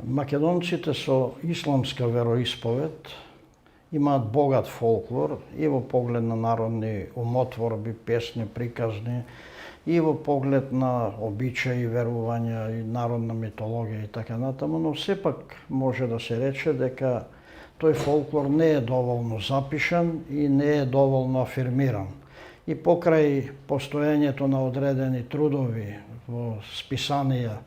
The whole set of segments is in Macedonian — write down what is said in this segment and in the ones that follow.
Македонците со исламска вероисповед имаат богат фолклор и во поглед на народни умотворби, песни, приказни, и во поглед на обичаи, верувања и народна митологија и така натаму, но сепак може да се рече дека тој фолклор не е доволно запишан и не е доволно афирмиран. И покрај постоењето на одредени трудови во списанија,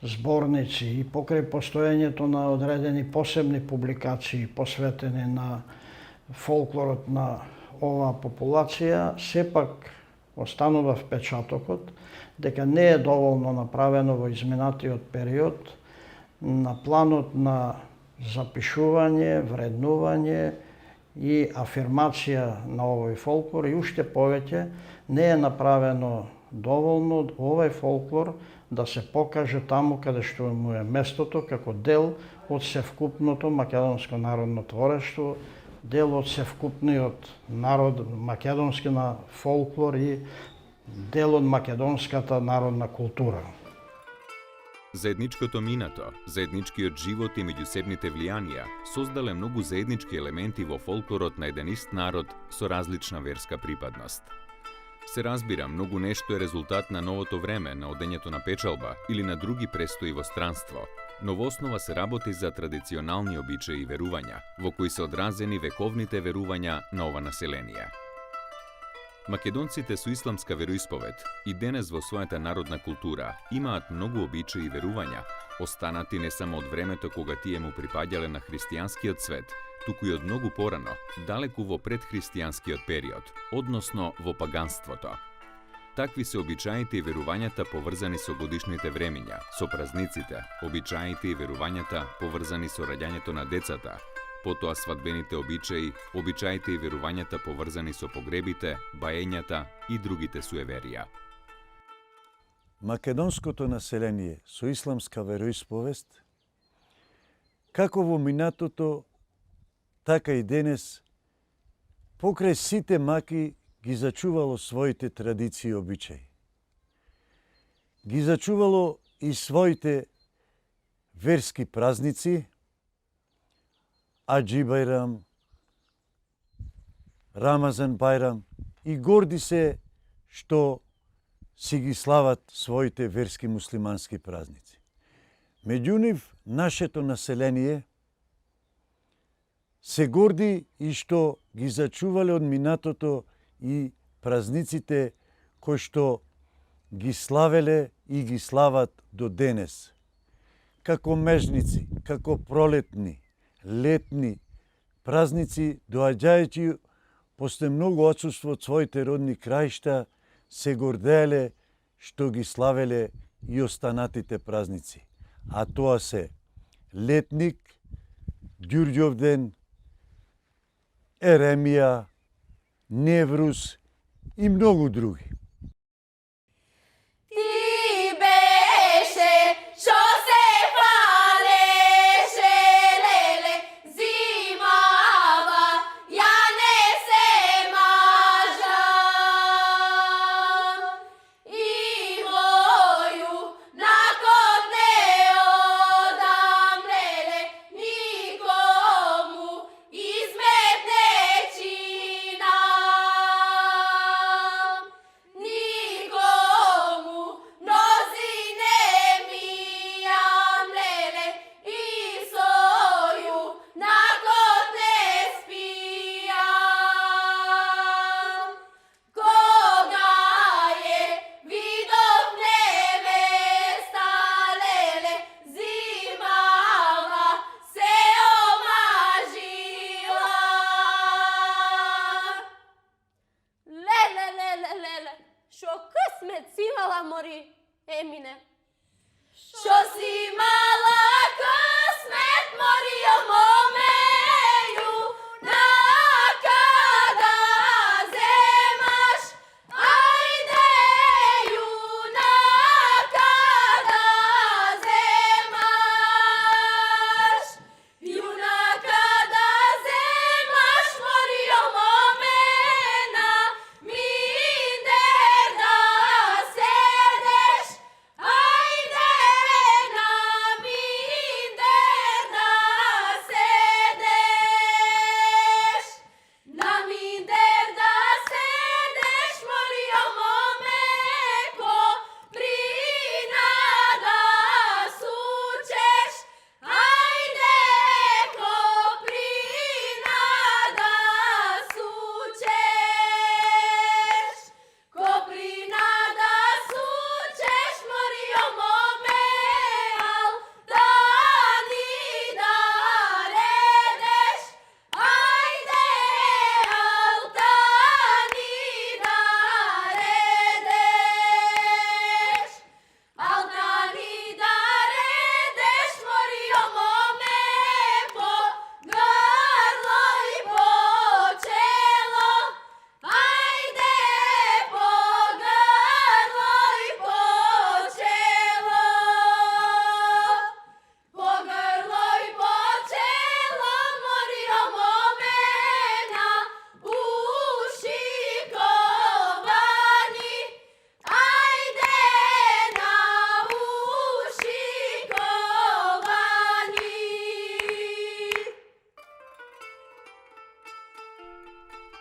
зборници и покрај постоењето на одредени посебни публикации посветени на фолклорот на оваа популација, сепак останува впечатокот дека не е доволно направено во изминатиот период на планот на запишување, вреднување и афирмација на овој фолклор, и уште повеќе не е направено доволно овој фолклор да се покаже таму каде што му е местото, како дел од севкупното македонско народно творештво, дел од севкупниот народ, македонски на фолклор и дел од македонската народна култура. Заедничкото минато, заедничкиот живот и меѓусебните влијанија создале многу заеднички елементи во фолклорот на еден ист народ со различна верска припадност. Се разбира, многу нешто е резултат на новото време, на одењето на печалба или на други престои во странство, но во основа се работи за традиционални обичаи и верувања, во кои се одразени вековните верувања на ова население. Македонците со исламска вероисповед и денес во својата народна култура имаат многу обичаи и верувања, останати не само од времето кога тие му припаѓале на христијанскиот свет, туку и од многу порано, далеку во предхристијанскиот период, односно во паганството. Такви се обичаите и верувањата поврзани со годишните времиња, со празниците, обичаите и верувањата поврзани со раѓањето на децата, потоа свадбените обичаи, обичаите и верувањата поврзани со погребите, баењата и другите суеверија. Македонското население со исламска вероисповест, како во минатото, така и денес, покрај сите маки ги зачувало своите традиции и обичаи. Ги зачувало и своите верски празници, Аџи Бајрам, Рамазан Бајрам, и горди се што си ги слават своите верски муслимански празници. Меѓу нив, нашето население се горди и што ги зачувале од минатото и празниците кои што ги славеле и ги слават до денес. Како межници, како пролетни, летни празници, доаѓајќи после многу отсуство од своите родни краишта, се горделе што ги славеле и останатите празници. А тоа се Летник, Ѓурѓовден, Еремија, Неврус и многу други.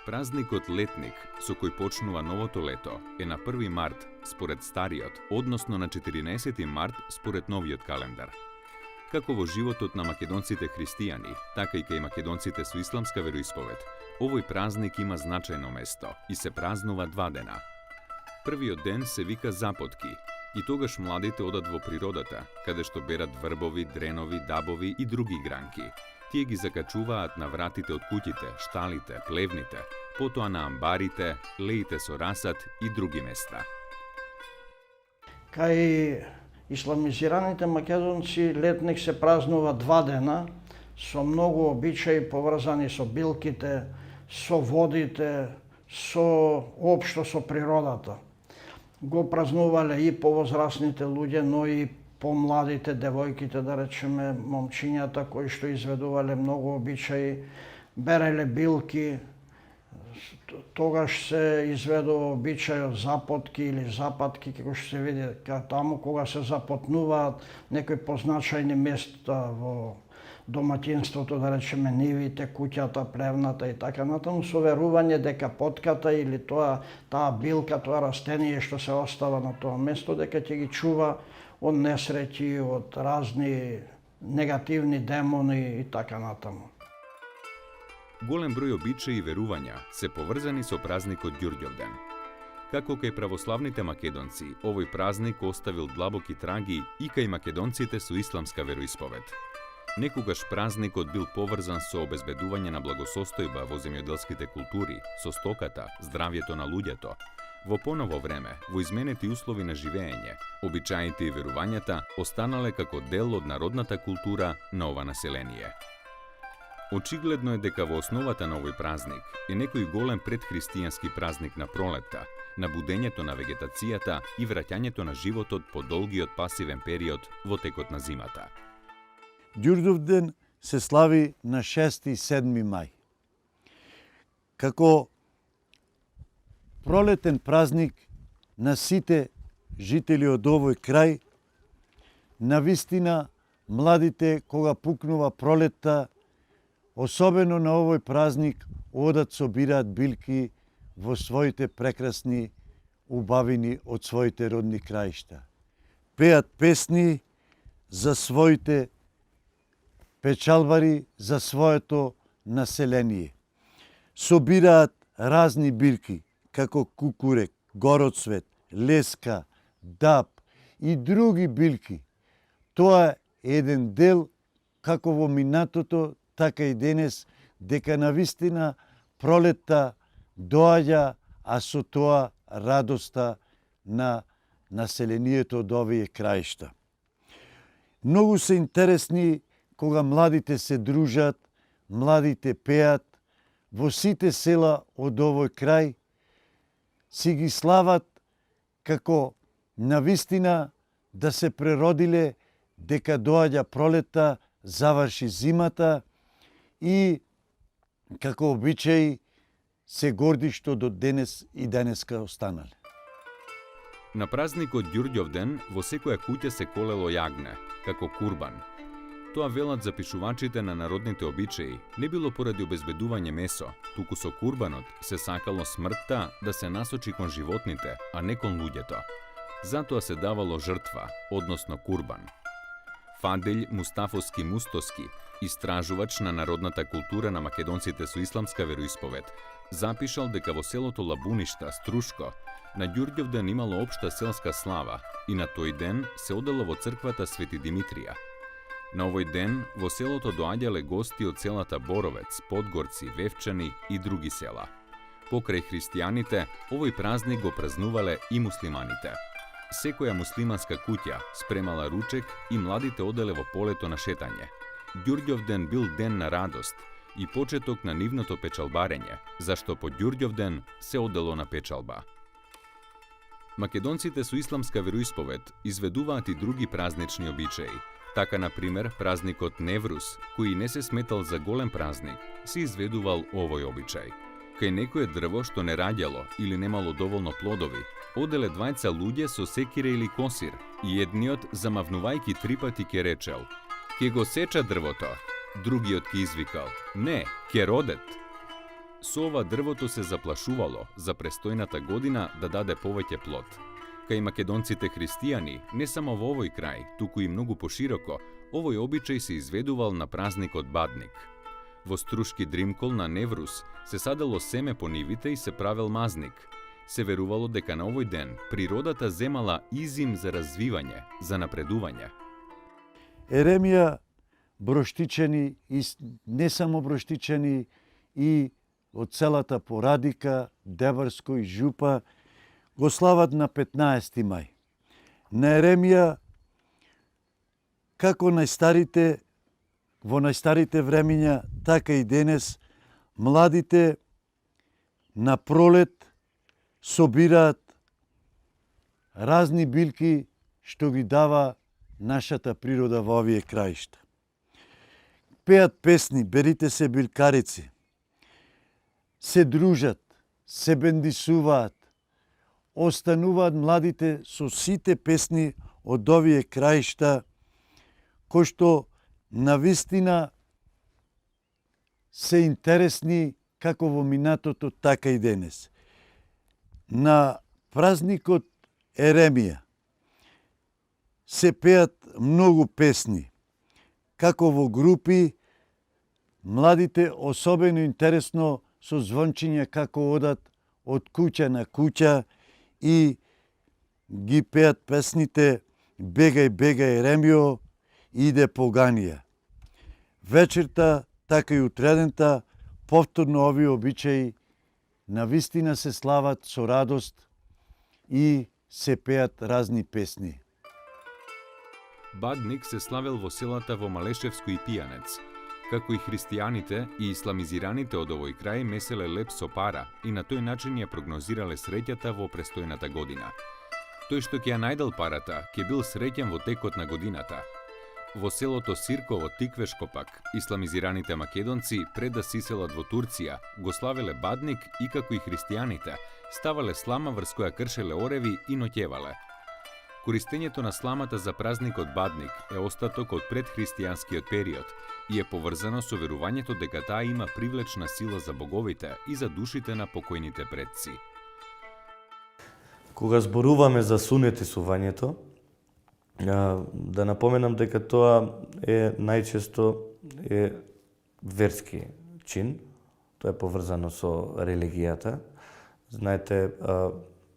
Празникот Летник, со кој почнува новото лето, е на 1 март според стариот, односно на 14 март според новиот календар. Како во животот на македонците христијани, така и кај македонците со исламска вероисповед, овој празник има значајно место и се празнува 2 дена. Првиот ден се вика Запотки и тогаш младите одат во природата, каде што берат врбови, дренови, дабови и други гранки. Тие ги закачуваат на вратите од куќите, шталите, плевните, потоа на амбарите, леите со расат и други места. Кај исламизираните македонци Летник се празнува 2 дена со многу обичаи поврзани со билките, со водите, со општо со природата. Го празнувале и повозрасните луѓе, но и помладите девојките, да речеме, момчињата кои што изведувале многу обичаи, береле билки. Тогаш се изведува обичајот запотки или запатки, како што се види таму кога се запотнуваат некои позначајни места во домаќинството, да речеме нивите, куќата, плевната и така натаму, со верување дека потката или таа билка, тоа растение што се остава на тоа место, дека ќе ги чува од несреќи, од разни негативни демони и така натаму. Голем број обичаи и верувања се поврзани со празникот Ѓурѓовден. Како кај православните македонци, овој празник оставил длабоки траги и кај македонците со исламска вероисповед. Некогаш празникот бил поврзан со обезбедување на благосостојба во земјоделските култури, со стоката, здравјето на луѓето. Во поново време, во изменети услови на живење, обичаите и верувањата останале како дел од народната култура на ова население. Очигледно е дека во основата на овој празник е некој голем предхристијански празник на пролетта, на будењето на вегетацијата и враќањето на животот по долгиот пасивен период во текот на зимата. Ѓурѓовден се слави на 6 и 7 мај. Како пролетен празник на сите жители од овој крај, навистина младите кога пукнува пролетта, особено на овој празник, одат собираат билки во своите прекрасни убавини од своите родни краишта. Пеат песни за своите печалбари, за своето население. Собираат разни билки, како кукурек, гороцвет, леска, даб и други билки. Тоа е еден дел, како во минатото, така и денес, дека навистина пролетта доаѓа, а со тоа радоста на населението од овие краишта. Многу се интересни кога младите се дружат, младите пеат, во сите села од овој крај си ги слават како навистина да се преродиле дека доаѓа пролетта, заврши зимата и како обичаи се горди што до денес и денеска останале. На празникот Ѓурѓовден во секоја куќа се колело јагне, како курбан. Тоа велат запишувачите на народните обичаи не било поради обезбедување месо, туку со курбанот се сакало смртта да се насочи кон животните, а не кон луѓето. Затоа се давало жртва, односно курбан. Фаделј Мустафовски Мустоски, истражувач на народната култура на македонците со исламска вероисповед, запишал дека во селото Лабуништа, Струшко, на Ѓурѓовден имало општа селска слава и на тој ден се одело во црквата Свети Димитрија. На овој ден во селото доаѓале гости од селата Боровец, Подгорци, Вевчани и други села. Покрај христијаните, овој празник го празнувале и муслиманите. Секоја муслиманска куќа спремала ручек и младите оделе во полето на шетање. Ѓурѓовден бил ден на радост и почеток на нивното печалбарење, зашто по Ѓурѓовден се одело на печалба. Македонците со исламска вероисповед изведуваат и други празнични обичаи. Така, например, празникот Неврус, кој не се сметал за голем празник, се изведувал овој обичај. Кај некое дрво што не раѓало или немало доволно плодови, оделе двајца луѓе со секире или косир и едниот, замавнувајќи 3 пати, ке речел: "Ке го сеча дрвото." Другиот ке извикал: "Не, ке родет." Со ова дрвото се заплашувало за престојната година да даде повеќе плод. Кај македонците христијани, не само во овој крај, туку и многу пошироко, овој обичај се изведувал на празникот Бадник. Во струшки дримкол на Неврус се садело семе по нивите и се правел мазник. Се верувало дека на овој ден природата земала изим за развивање, за напредување. Еремија Броштичани и не само Броштичани и од целата Порадика, Дебарско и Жупа го слават на 15 мај. На Еремија, како во најстарите времиња, така и денес, младите на пролет собираат разни билки што ги дава нашата природа во овие краишта. Пеат песни, берите се билкарици, се дружат, се бендисуваат, остануваат младите со сите песни од овие краишта, кои што навистина се интересни како во минатото, така и денес. На празникот Еремија се пеат многу песни, како во групи, младите особено интересно со звончиња како одат од куќа на куќа и ги пеат песните Бегај, бегај Еремио, иде поганија. Вечерта, така и утредента, повторно овие обичаи навистина се слават со радост и се пеат разни песни. Бадник се славел во селата во Малешевско и Пијанец. Како и христијаните и исламизираните од овој крај меселе леп со пара и на тој начин ја прогнозирале среќата во престојната година. Тој што ќе ја најдел парата, ќе бил среќен во текот на годината. Во селото Сирково, Тиквешко пак, исламизираните македонци, пред да се иселат во Турција, го славеле Бадник и како и христијаните, ставале слама врз која кршеле ореви и ноќевале. Користењето на сламата за празникот Бадник е остаток од предхристијанскиот период и е поврзано со верувањето дека таа има привлечна сила за боговите и за душите на покојните предци. Кога зборуваме за сунетисувањето, да напоменам дека тоа е најчесто верски чин, тоа е поврзано со религијата. Знаете,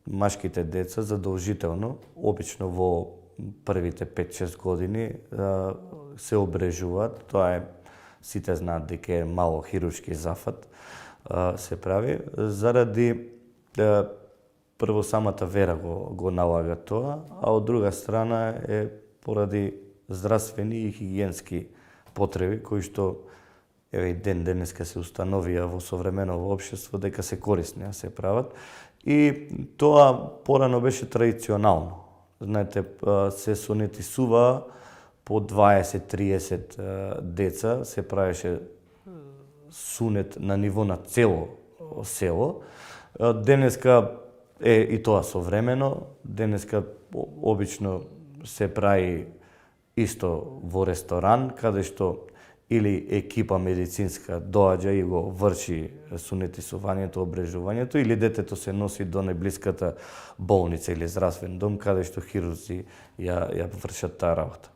машките деца задолжително, обично во првите 5-6 години, се обрежуваат. Тоа е, сите знаат дека е мало хируршки зафат се прави, заради прво самата вера го налага тоа, а од друга страна е поради здравствени и хигиенски потреби кои што еве ден денеска се установија во современото општество дека се корисни се прават. И тоа порано беше традиционално. Знаете, се сунетисува по 20-30 деца, се правеше сунет на ниво на цело село. Денеска е и тоа современо. Денеска обично се прави исто во ресторан, каде што или екипа медицинска доаѓа и го врши сунетисувањето, обрежувањето, или детето се носи до најблиската болница или здравствен дом, каде што хирурзи ја вршат таа работа.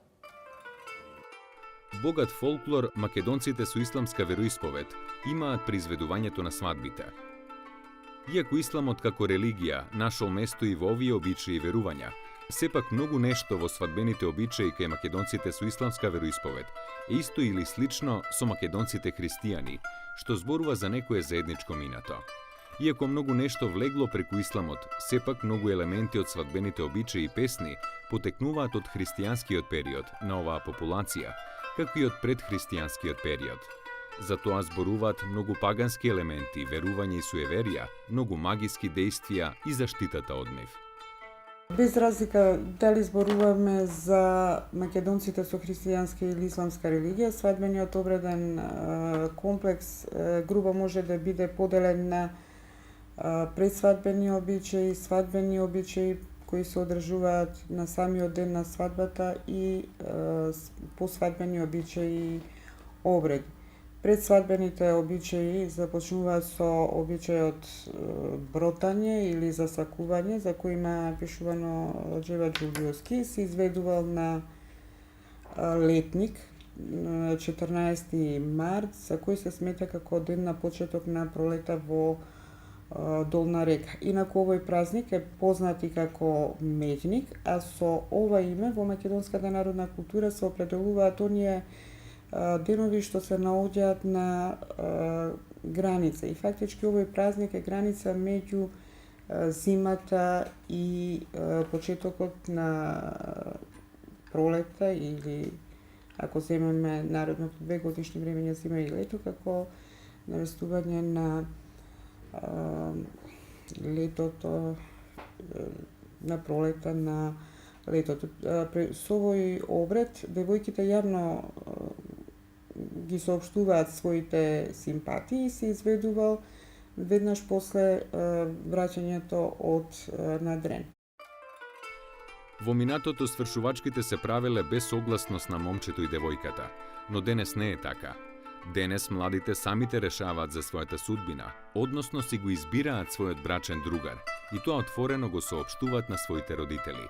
Богат фолклор македонците со исламска вероисповед имаат при изведувањето на свадбите. Иако исламот како религија нашол место и во овие обичаи и верувања, сепак многу нешто во свадбените обичаи кај македонците со исламска вероисповед е исто или слично со македонците христијани, што зборува за некое заедничко минато. Иако многу нешто влегло преку исламот, сепак многу елементи од свадбените обичаи и песни потекнуваат од христијанскиот период на оваа популација, како и од предхристијанскиот период. Затоа зборуваат многу пагански елементи, верување и суеверија, многу магиски дејствија и заштитата од нив. Без разлика дали зборуваме за македонците со христијанска или исламска религија, свадбениот обреден комплекс грубо може да биде поделен на предсвадбени обичаи, свадбени обичаи кои се одржуваат на самиот ден на свадбата и посвадбени обичаи и обреди. Предсвадбените обичаи започнуваат со обичајот бротање или засакување, за кој има пишувано Джева Џулиовски, се изведувал на летник 14 март, за кој се смета како ден на почеток на пролета во Долна река. Инаку овој празник е познат и како Медник, а со ова име во македонската народна култура се определуваат оние денови што се наоѓаат на граница. И фактички овој празник е граница меѓу зимата и почетокот на пролета, или ако земеме народното 2 годишни времења зима и лето, како навестување на летото, на пролета, на летото. Со овој обред девојките јавно ги соопштуваат своите симпатии и се изведувал веднаш после враќањето од надрен. Во минатото свршувачките се правеле без согласност на момчето и девојката, но денес не е така. Денес младите самите решаваат за својата судбина, односно си го избираат својот брачен другар и тоа отворено го соопштуваат на своите родители.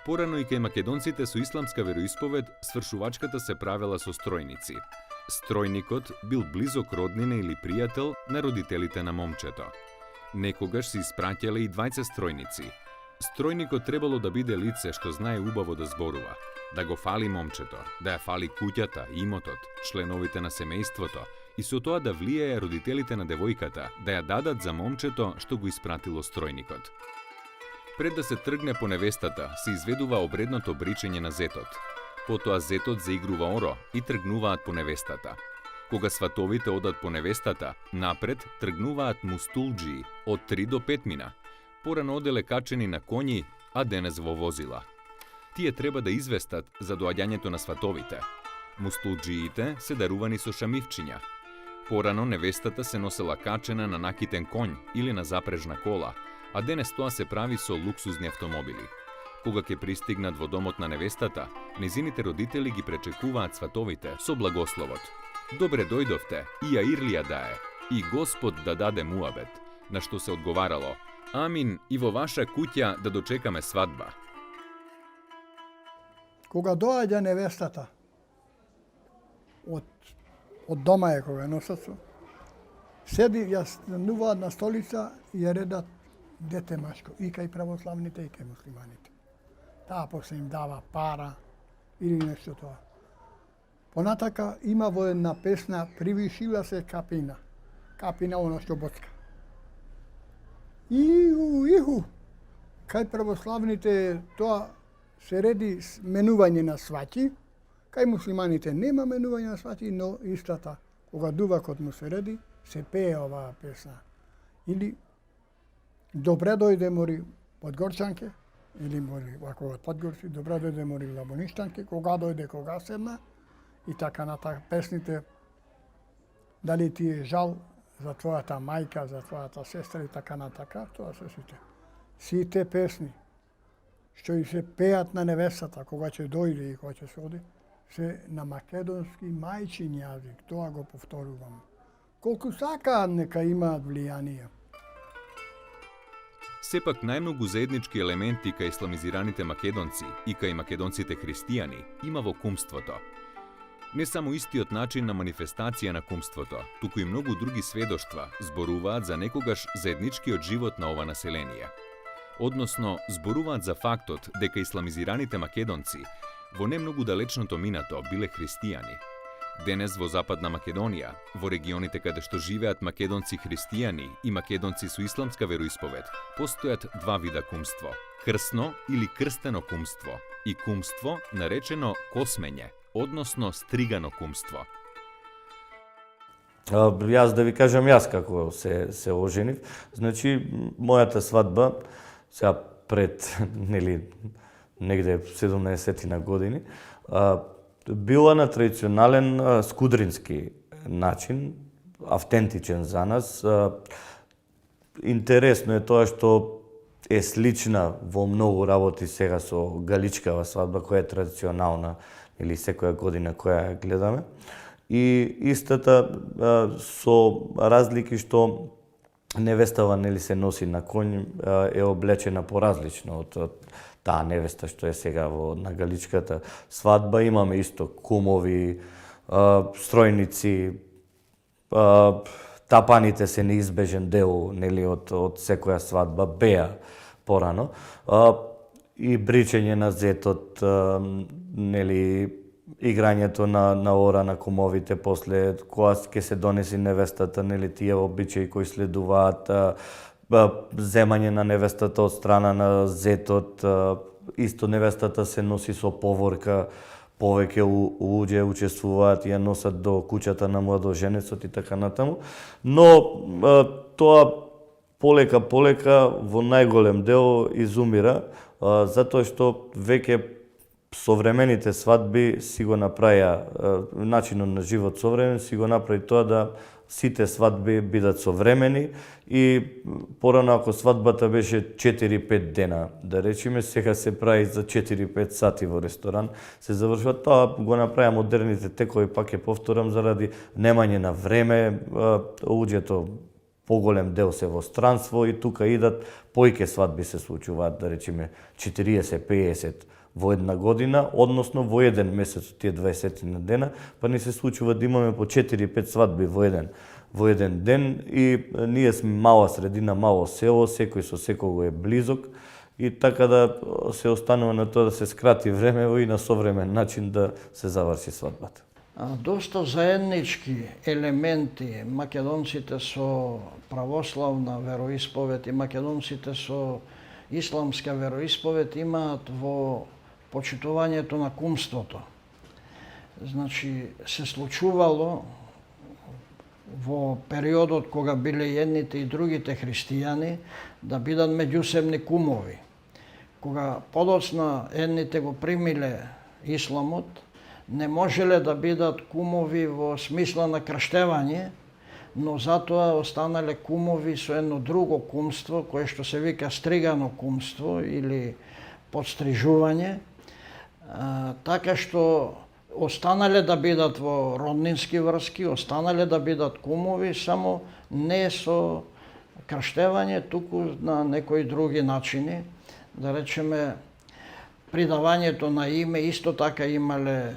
Порано и кај македонците со исламска вероисповед, свршувачката се правела со стројници. Стројникот бил близок роднина или пријател на родителите на момчето. Некогаш се испраќале и двајца стројници. Стројникот требало да биде лице што знае убаво да зборува, да го фали момчето, да ја фали куќата, имотот, членовите на семејството и со тоа да влијае родителите на девојката, да ја дадат за момчето што го испратило стројникот. Пред да се тргне по невестата, се изведува обредното бричење на зетот. Потоа зетот заигрува оро и тргнуваат по невестата. Кога сватовите одат по невестата, напред тргнуваат мустулџии од 3 до 5 мина. Порано оделе качени на коњи, а денес во возила. Тие треба да известат за доаѓањето на сватовите. Мустулџиите се дарувани со шамивчиња. Порано невестата се носела качена на накитен конј или на запрежна кола, а денес тоа се прави со луксузни автомобили. Кога ќе пристигнат во домот на невестата, незините родители ги пречекуваат сватовите со благословот. Добре дојдовте, и ја Ирлија дае, и Господ да даде муабет, на што се одговарало: Амин, и во ваша куќа да дочекаме свадба. Кога доаѓа невестата од дома е кога носат, седи, ја стануваат на столица и ја редат дете машко, и кај православните, и кај муслиманите. Таа после им дава пара или нешто тоа. Понатака има во една песна "Привишила се капина", капина оно што боцка. Иху, кај православните тоа се реди менување на сваќи, кај муслиманите нема менување на сваќи, но истата, кога дувакот му се реди, се пее оваа песна. Или "Добре дојде мори Подгорчанке", или мори вако од Подгорци, "Добре дојде мори Лабоништанке", "Кога дојде, кога седна", и така натака песните. Дали ти е жал за твојата мајка, за твојата сестра и така натака, тоа се сите. Сите песни што и се пеат на невестата кога ќе дојде и кога ќе се оди, се на македонски мајчин јазик, тоа го повторувам. Колку сакаат нека имаат влијание. Сепак најмногу заеднички елементи кај исламизираните македонци и кај македонците христијани има во кумството. Не само истиот начин на манифестација на кумството, туку и многу други сведоштва зборуваат за некогаш заедничкиот живот на ова население. Односно, зборуваат за фактот дека исламизираните македонци во не многу далечното минато биле христијани. Денес во Западна Македонија, во регионите каде што живеат македонци христијани и македонци со исламска вероисповед, постојат два вида кумство: крсно или крстено кумство и кумство наречено космење, односно стригано кумство. Јас да ви кажам јас како се оженив, значи мојата свадба сега пред негде 17 години била на традиционален скудрински начин, автентичен за нас. Интересно е тоа што е слична во многу работи сега со галичкава свадба, која е традиционална или секоја година која ја гледаме. и истата со разлики што невестава нели се носи на конј, е облечена поразлично од таа невеста што е сега на галичката свадба. Имаме исто кумови, стројници, тапаните се неизбежен дел нели од секоја свадба, беа порано. И бричење на зетот, нели играњето на ора на кумовите, после кога ќе се донеси невестата, нели тие обичаи кои следуваат, земање на невестата од страна на зетот, исто невестата се носи со поворка, повеќе луѓе учествуваат и ја носат до куќата на младоженецот и така натаму. Но тоа полека во најголем дел изумира, затоа што веќе современите свадби си го направија, начинот на живот современ си го направи тоа да сите свадби бидат современи и порано ако свадбата беше 4-5 дена, да речеме, сега се прави за 4-5 сати во ресторан, се завршува. Тоа го направија модерните текови, пак ќе повторам, заради немање на време, луѓето поголем дел се во странство и тука идат поиќе свадби се случуваат, да речеме 40-50 во една година, односно во еден месец од тие 20 на дена, па ни се случува да имаме по 4-5 свадби во еден ден и ние сме мала средина, мало село, секој со секого е близок и така да се останува на тоа да се скрати времево и на современ начин да се заврши свадбата. Доста заеднички елементи македонците со православна вероисповед и македонците со исламска вероисповед имаат во почитувањето на кумството. Значи, се случувало во периодот кога биле едните и другите христијани да бидат меѓусебни кумови. Кога подоцна едните го примиле исламот, не можеле да бидат кумови во смисла на крштевање, но затоа останале кумови со едно друго кумство, кое што се вика стригано кумство или подстрижување, така што останале да бидат во роднински врски, останале да бидат кумови, само не со крштевање, туку на некои други начини. Да речеме, придавањето на име исто така имале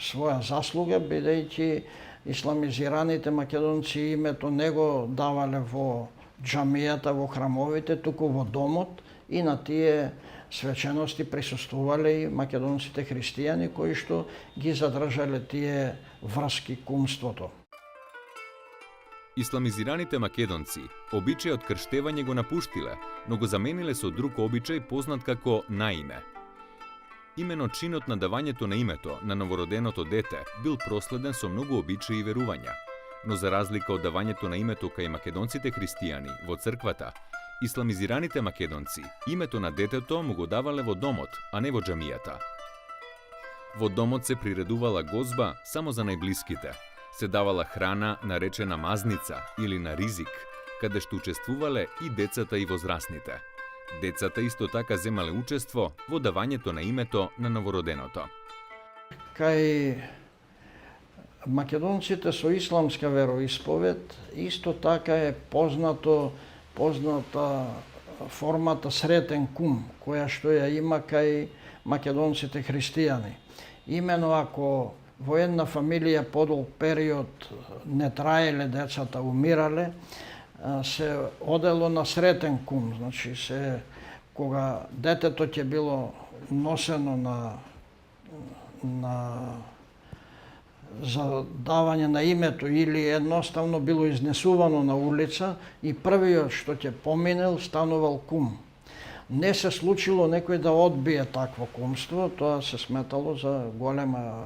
своја заслуга, бидејќи исламизираните македонци името не го давале во џамијата, во храмовите, туку во домот и на тие свечености присуствувале и македонците христијани кои што ги задржале тие врски кумството. Исламизираните македонци обичајот крштевање го напуштиле, но го замениле со друг обичај познат како наиме. Имено чинот на давањето на името на новороденото дете бил проследен со многу обичаи и верувања, но за разлика од давањето на името кај македонците христијани во црквата, исламизираните македонци името на детето му го давале во домот, а не во џамијата. Во домот се приредувала гозба само за најблиските, се давала храна наречена мазница или на ризик, каде што учествувале и децата и возрастните. Децата исто така земале учество во давањето на името на новороденото. Кај македонците со исламска вероисповед исто така е позната формата сретен кум, која што ја има кај македонците христијани. Имено ако во една фамилија подолг период не траеле децата, умирале, се одело на сретен кум, значи кога детето ќе било носено за давање на името или едноставно било изнесувано на улица и првиот што ќе поминел станувал кум. Не се случило некој да одбие такво кумство, тоа се сметало за голема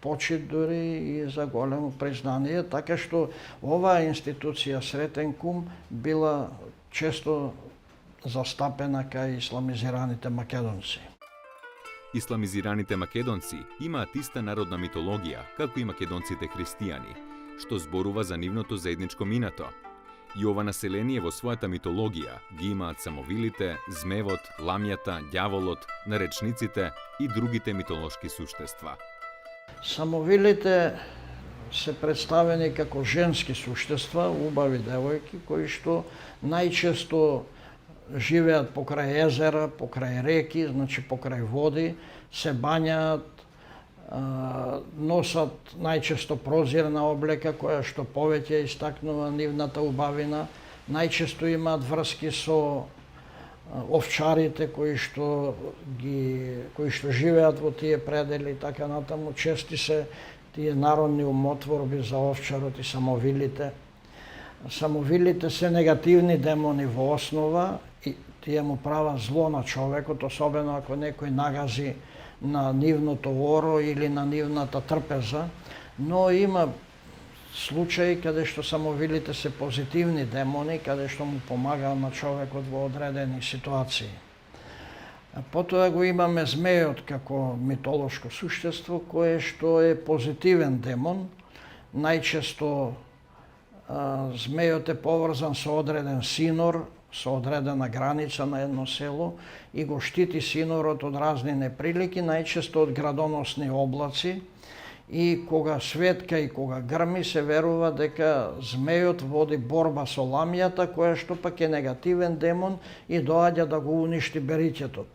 почит дури и за големо признание, така што оваа институција сретен кум била често застапена кај исламизираните македонци. Исламизираните македонци имаат иста народна митологија како и македонците христијани, што зборува за нивното заедничко минато. И ова население во својата митологија ги имаат самовилите, змевот, ламјата, ѓаволот, наречниците и другите митолошки суштества. Самовилите се представени како женски суштества, убави девојки, кои што најчесто живеат покрај езера, покрај реки, значи покрај води, се бањаат, носат најчесто прозирна облека која што повеќе истакнува нивната убавина, најчесто имаат врски со овчарите кои што живеат во тие предели, така натаму, чести се тие народни умотворби за овчарот и самовилите. Самовилите се негативни демони во основа и тие му прават зло на човекот, особено ако некој нагази на нивното оро или на нивната трпеза, но има случаи каде што самовилите се позитивни демони, каде што му помагаат на човекот во одредени ситуации. Потоа го имаме змејот како митолошко суштество, кое што е позитивен демон. Најчесто змејот е поврзан со одреден синор, со одредена граница на едно село и го штити синорот од разни неприлики, најчесто од градоносни облаци. И кога светка и кога грми, се верува дека змејот води борба со ламјата, која што пак е негативен демон и доаѓа да го уништи бериќетот.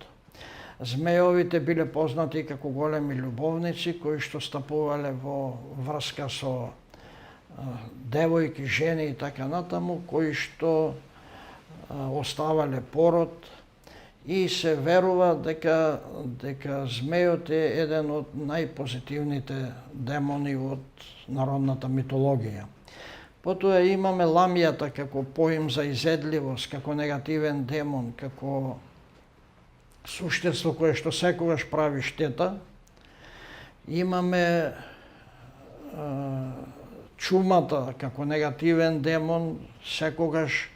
Змејовите биле познати како големи љубовници, кои што стапувале во врска со девојки, жени и така натаму, кои што оставале пород, и се верува дека змејот е еден од најпозитивните демони од народната митологија. Потоа имаме ламјата како поим за изедливост, како негативен демон, како суштество кое што секогаш прави штета. Имаме чумата како негативен демон, секогаш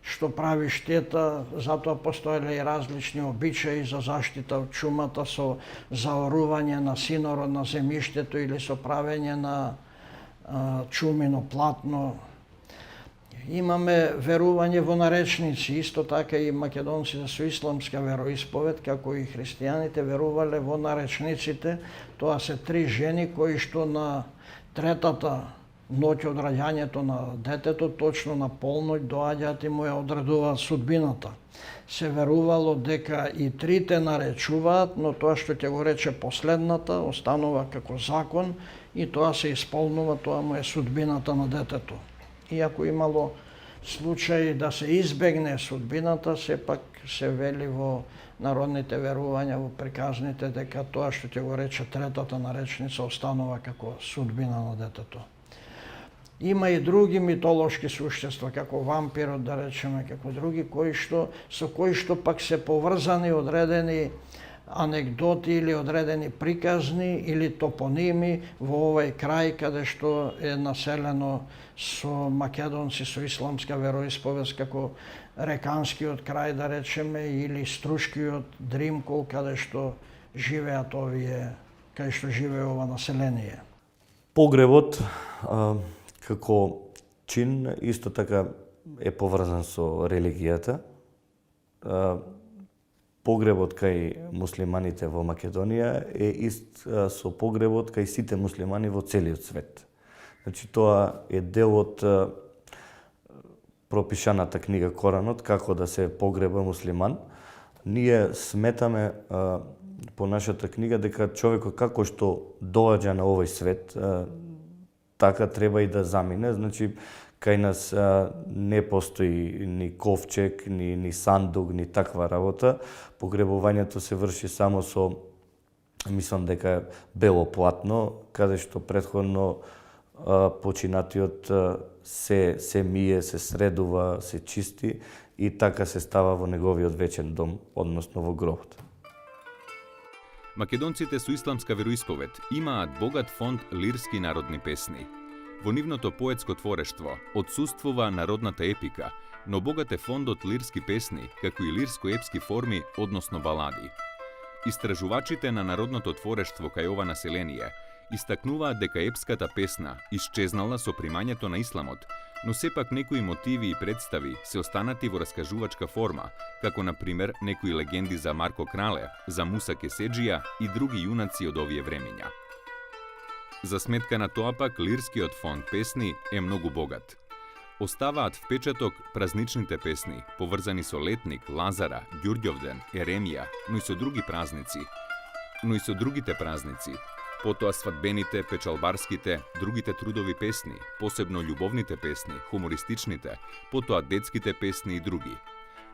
што прави штета, затоа постоеле и различни обичаи за заштита од чумата со заорување на синорот на земјиштето или со правење на чумино платно. Имаме верување во наречници, исто така и македонците со исламска вероисповед, како и христијаните верувале во наречниците. Тоа се 3 жени кои што на третата ноќ од раѓањето на детето, точно на полноќ доаѓаат и му ја одредуваат судбината. Се верувало дека и 3 наречуваат, но тоа што ќе го рече последната останува како закон и тоа се исполнува, тоа му е судбината на детето. Иако имало случаи да се избегне судбината, сепак се вели во народните верувања, во приказните, дека тоа што ќе го рече третата наречница останува како судбина на детето. Има и други митолошки суштества, како вампирот, да речеме, како други, со кои што пак се поврзани одредени анегдоти или одредени приказни или топоними во овој крај каде што е населено со македонци со исламска вероисповест, како Реканскиот крај, да речеме, или Струшкиот Дримкол, каде што живеат каде што живее ова население. Погребот како чин исто така е поврзан со религијата. Погребот кај муслиманите во Македонија е ист со погребот кај сите муслимани во целиот свет. Значи тоа е дел од пропишаната книга Коранот, како да се погреба муслиман. Ние сметаме по нашата книга дека човекот како што доаѓа на овој свет, така треба и да замине. Значи, кај нас не постои ни ковчег, ни сандук, ни таква работа. Погребувањето се врши само со, мислам дека бело платно, каде што претходно починатиот се мие, се средува, се чисти и така се става во неговиот вечен дом, односно во гробот. Македонците со исламска вероисповед имаат богат фонд лирски народни песни. Во нивното поетско творештво отсуствува народната епика, но богат е фондот лирски песни, како и лирско-епски форми, односно балади. Истражувачите на народното творештво кај ова население истакнуваат дека епската песна исчезнала со примањето на исламот, но сепак некои мотиви и представи се останати во раскажувачка форма, како на пример некои легенди за Марко Крале, за Муса Кеседжија и други јунаци од овие времења. За сметка на тоа пак лирскиот фонд песни е многу богат. Оставаат впечаток празничните песни, поврзани со Летник, Лазара, Ѓурѓовден, Еремија, но и со другите празници. Потоа свадбените, печалбарските, другите трудови песни, посебно љубовните песни, хумористичните, потоа детските песни и други.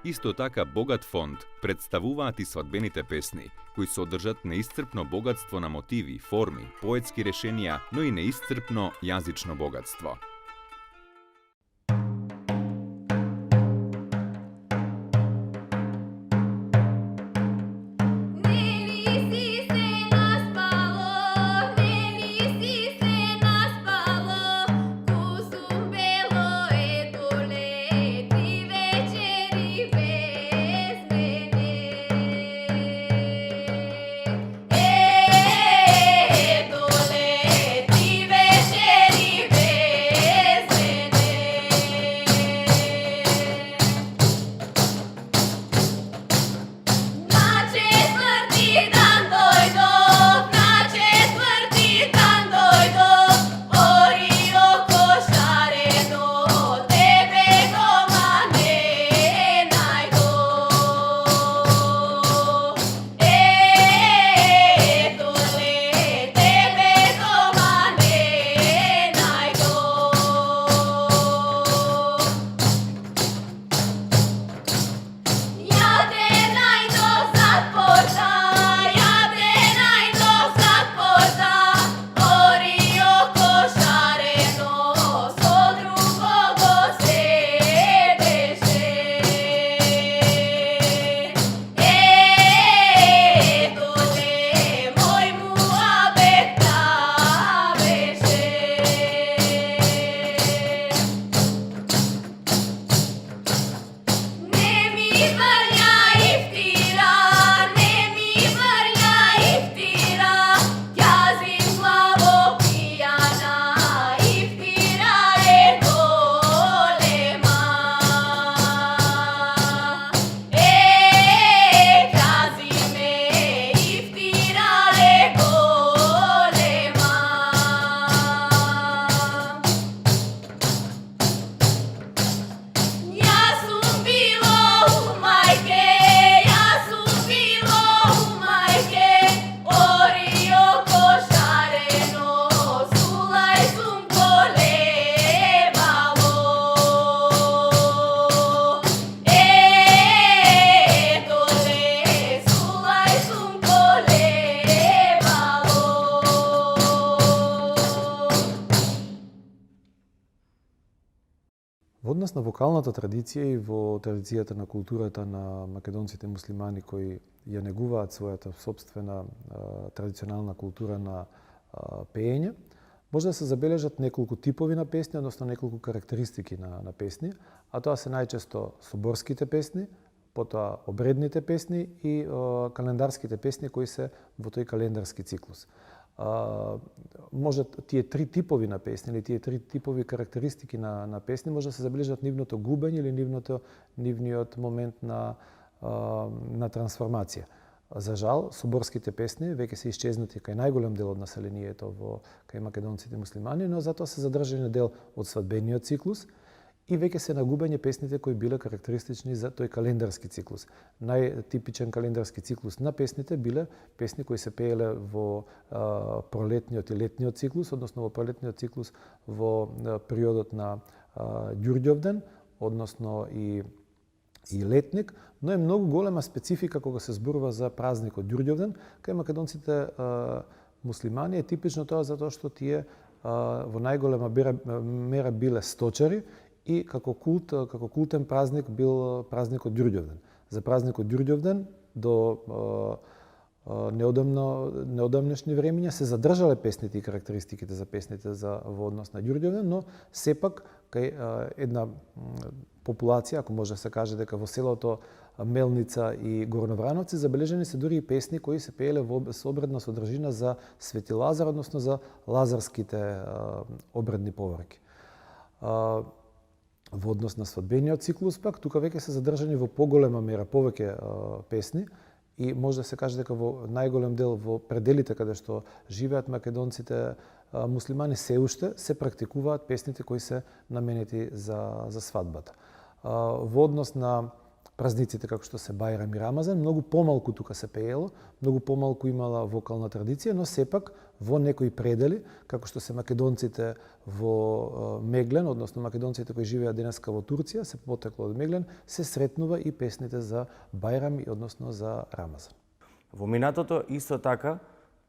Исто така богат фонд представуваат и свадбените песни, кои содржат неисцрпно богатство на мотиви, форми, поетски решенија, но и неисцрпно јазично богатство. Во однос на вокалната традиција и во традицијата на културата на македонците муслимани кои ја негуваат својата собствена традиционална култура на пеење, може да се забележат неколку типови на песни, односно неколку карактеристики на песни, а тоа се најчесто соборските песни, потоа обредните песни и календарските песни кои се во тој календарски циклус. Може тие три типови на песни или тие три типови карактеристики на песни може да се забележат нивното губење или нивниот момент на трансформација. За жал, соборските песни веќе се исчезнати кај најголем дел од населението кај македонците муслимани, но затоа се задржани дел од свадбениот циклус и веќе се нагубење песните кои биле карактеристични за тој календарски циклус. Најтипичен календарски циклус на песните биле песни кои се пееле во пролетниот и летниот циклус, односно во пролетниот циклус во периодот на Ѓурѓовден, односно и Летник, но е многу голема специфика кога се зборува за празникот Ѓурѓовден, кај македонците муслимани е типично тоа затоа што тие во најголема мера биле сточари и како култен празник бил празникот Ѓурѓовден. За празникот Ѓурѓовден до неодамнешни времиња се задржале песните и карактеристиките за песните во однос на Ѓурѓовден, но сепак кај една популација, ако може да се каже дека во селото Мелница и Горноврановци забележени се дури и песни кои се пееле со обредна содржина за Свети Лазар, односно за лазарските обредни повраќи. Во однос на свадбениот циклус пак, тука веќе се задржани во поголема мера повеќе песни, и може да се каже дека во најголем дел во пределите каде што живеат македонците муслимани се уште се практикуваат песните кои се наменети за свадбата. Во однос на празниците како што се Бајрам и Рамазан, многу помалку тука се пеело, многу помалку имала вокална традиција, но сепак во некои предели, како што се македонците во Меглен, односно македонците кои живеат денеска во Турција, се потекло од Меглен, се сретнува и песните за Бајрам и односно за Рамазан. Во минатото исто така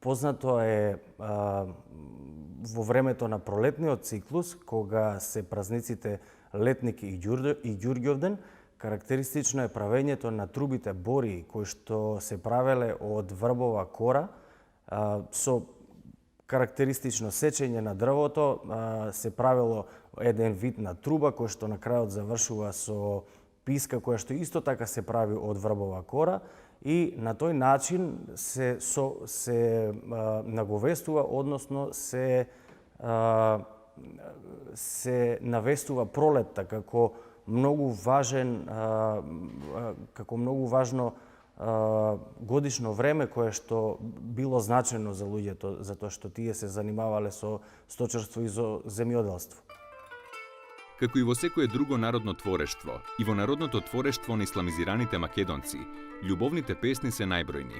познато е во времето на пролетниот циклус, кога се празниците Летник и Ѓурѓовден, карактеристично е правењето на трубите бори кои што се правеле од врбова кора со карактеристично сечење на дрвото, се правело еден вид на труба кој што на крајот завршува со писка која што исто така се прави од врбова кора и на тој начин се наговестува, односно се навестува пролетта како многу важно годишно време кое што било значено за луѓето, затоа што тие се занимавале со сточарство и со земјоделство. Како и во секое друго народно творештво, и во народното творештво на исламизираните македонци, љубовните песни се најбројни.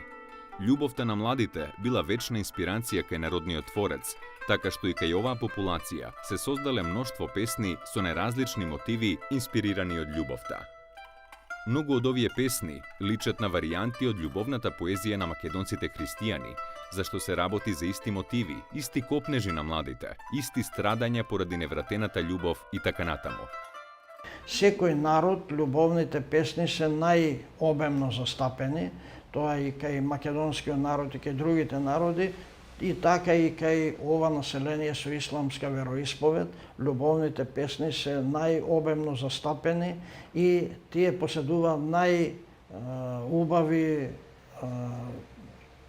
Љубовта на младите била вечна инспирација кај народниот творец, така што и кај оваа популација се создале мноштво песни со неразлични мотиви инспирирани од љубовта. Многу од овие песни личат на варијанти од љубовната поезија на македонците христијани, зашто се работи за исти мотиви, исти копнежи на младите, исти страдања поради невратената љубов и така натаму. Секој народ, љубовните песни се најобемно застапени, тоа и кај македонскиот народ и кај другите народи, и така и кај ова население со исламска вероисповед, љубовните песни се најобемно застапени и тие поседуваат најубави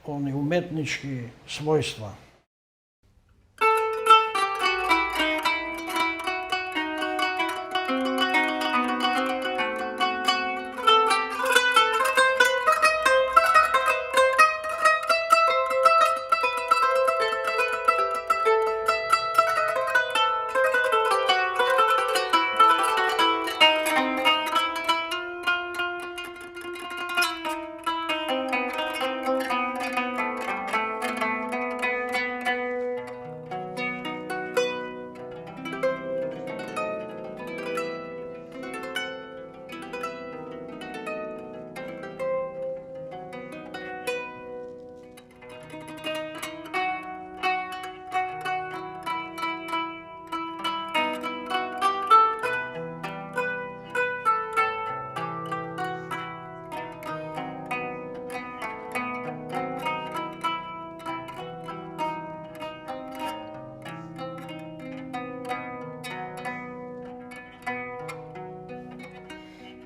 уметнички својства.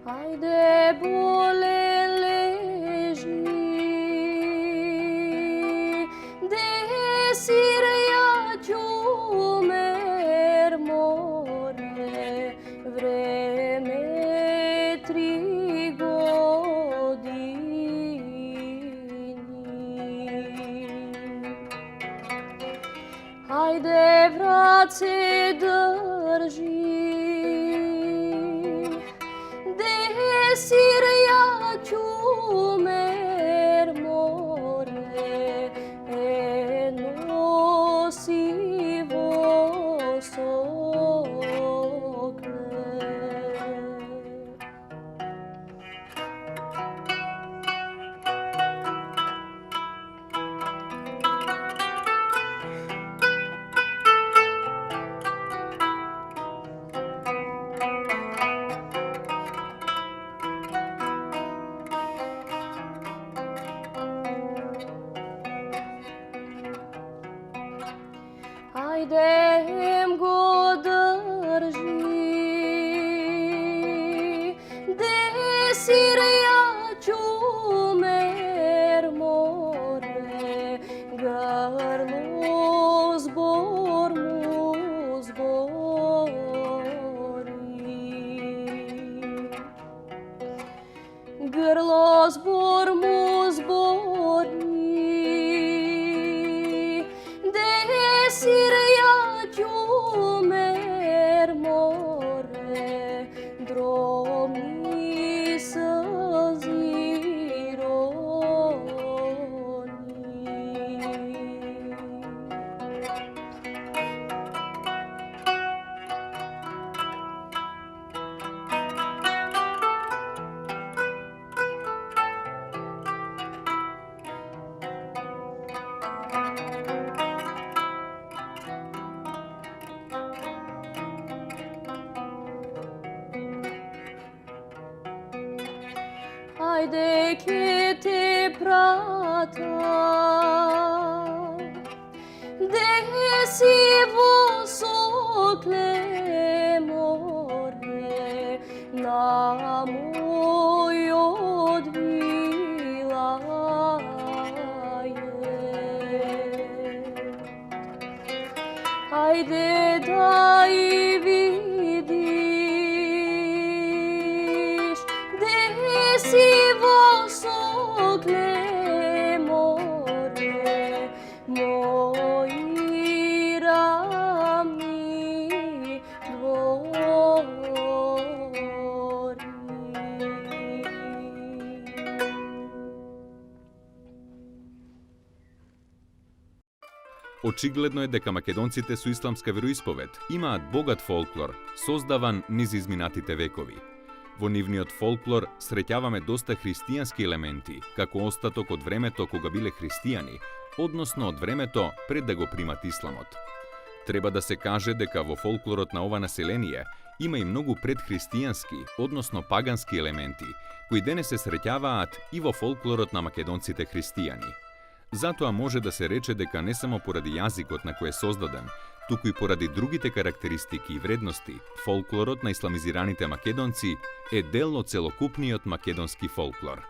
Ajde bole leži, desir ja čumer more, vreme 3 godini. Ajde vrat se drži, desir ja čumer more, nosivo sokle. Ajdem go drži, desir ja čumer more, grlo zbor mu zbori. Grlo zbor mu zbori. Ајде ке те пратам, де си во сокле море, на мојот вилајет. Ајде да и видиш, де си во сокле море, мои рамни двори. Очигледно е дека македонците со исламска вероисповед имаат богат фолклор, создаван низ изминатите векови. Во нивниот фолклор среќаваме доста христијански елементи, како остаток од времето кога биле христијани, односно од времето пред да го примат исламот. Треба да се каже дека во фолклорот на ова население има и многу предхристијански, односно пагански елементи, кои денес се среќаваат и во фолклорот на македонците христијани. Затоа може да се рече дека не само поради јазикот на кој е создаден, туку и поради другите карактеристики и вредности, фолклорот на исламизираните македонци е дел од целокупниот македонски фолклор.